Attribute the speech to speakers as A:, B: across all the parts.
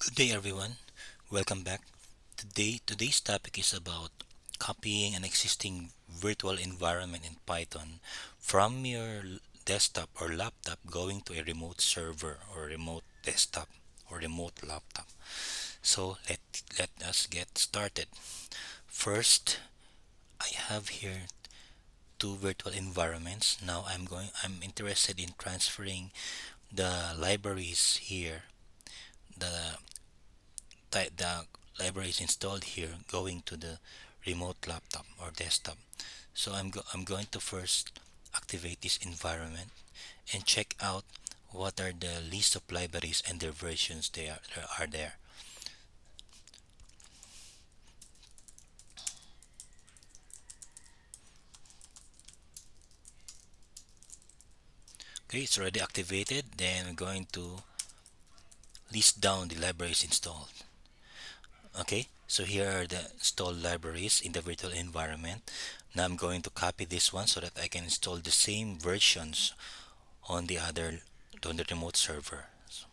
A: Good day, everyone. Welcome back. Today's topic is about copying an existing virtual environment in Python from your desktop or laptop going to a remote server or remote desktop or remote laptop. So let us get started. First, I have here two virtual environments. Now I'm interested in transferring the libraries here, the the library is installed here going to the remote laptop or desktop. So I'm going to first activate this environment and check out what are the list of libraries and their versions there are there. Okay, it's already activated. Then we're going to list down the libraries installed. Okay, so here are the installed libraries in the virtual environment. Now I'm going to copy this one so that I can install the same versions on the remote server. So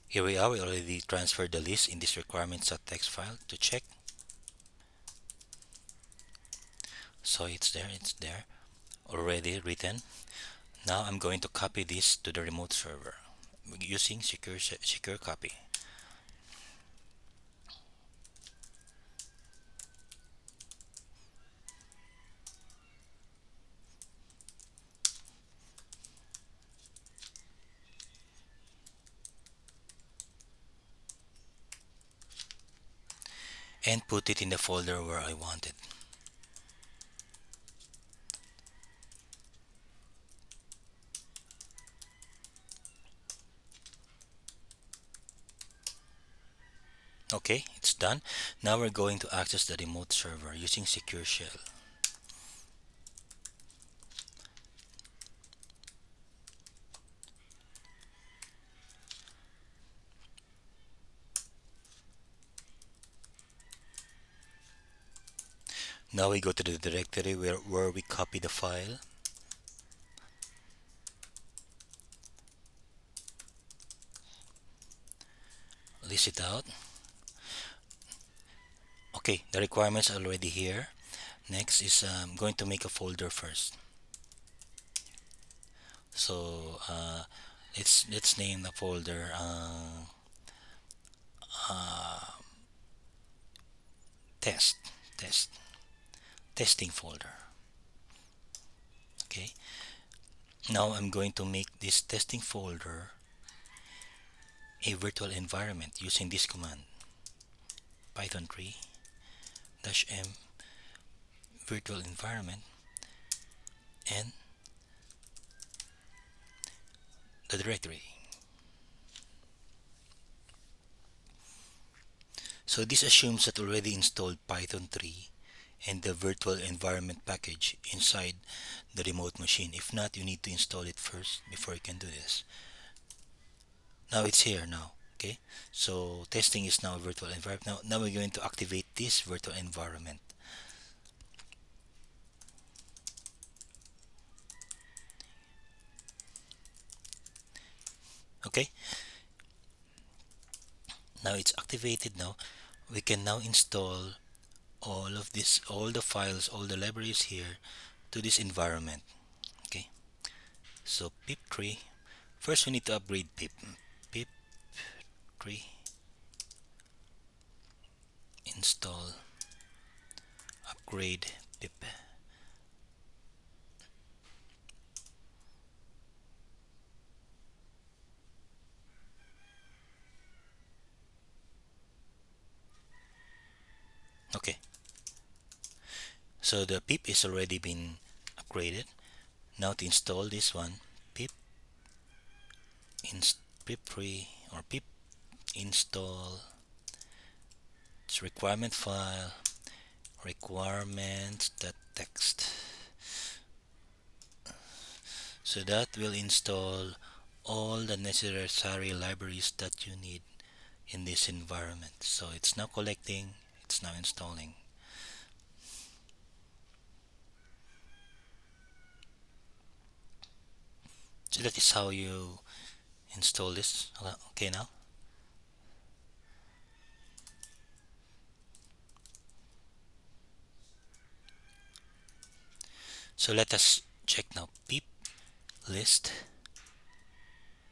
A: here we are. We already transferred the list in this requirements.txt file to check. So it's there already written. Now I'm going to copy this to the remote server using secure copy and put it in the folder where I want it. Okay, it's done. Now we're going to access the remote server using secure shell. Now we go to the directory where we copy the file. List it out. Okay, the requirements are already here. Next is going to make a folder first. So let's name the folder test test testing folder. Okay. Now I'm going to make this testing folder a virtual environment using this command python3 -m virtual environment and the directory. So this assumes that already installed python3 and the virtual environment package inside the remote machine. If not, you need to install it first before you can do this. Now it's here now. Okay, so testing is now virtual environment. Now we're going to activate this virtual environment. Okay, now it's activated. Now we can now install all the files, all the libraries here to this environment. Okay, so pip3. First, we need to upgrade pip3 install upgrade pip. Okay, so the pip is already been upgraded. Now to install this one, pip pip3 or pip install its requirement file requirements.txt. So that will install all the necessary libraries that you need in this environment. So it's now collecting, it's now installing. So that is how you install this. Okay, now. So let us check now. Pip list.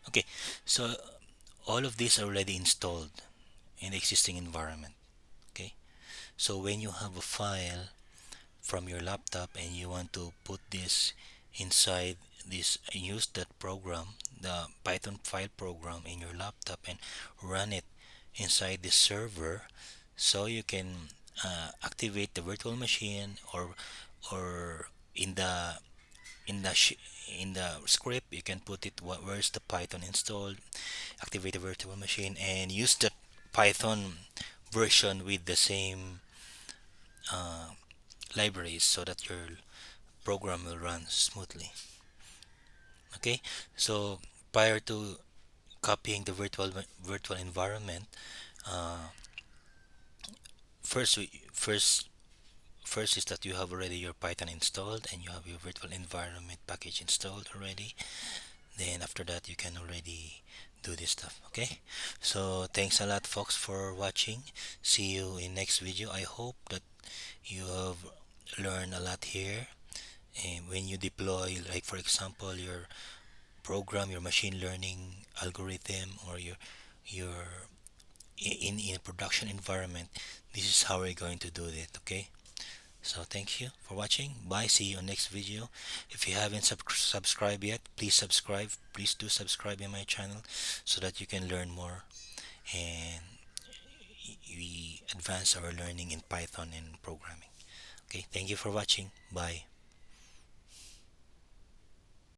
A: Okay, so all of these are already installed in the existing environment. Okay, so when you have a file from your laptop and you want to put this inside this, use that program, the Python file program in your laptop, and run it inside the server, so you can activate the virtual machine, or in the in the sh- in the script you can put it where's the Python installed, activate the virtual machine, and use the Python version with the same uh, libraries, so that your program will run smoothly. Okay, so prior to copying the virtual environment, uh, first we first is that you have already your Python installed and you have your virtual environment package installed already. Then after that you can already do this stuff. Okay, so thanks a lot folks for watching. See you in next video. I hope that you have learned a lot here. And when you deploy, like for example, your program, your machine learning algorithm, or your in a production environment, this is how we're going to do it. Okay, so thank you for watching. Bye, see you on next video. If you haven't subscribed yet, please subscribe. Please do subscribe in my channel, so that you can learn more, and we advance our learning in Python and programming. Okay, thank you for watching. Bye.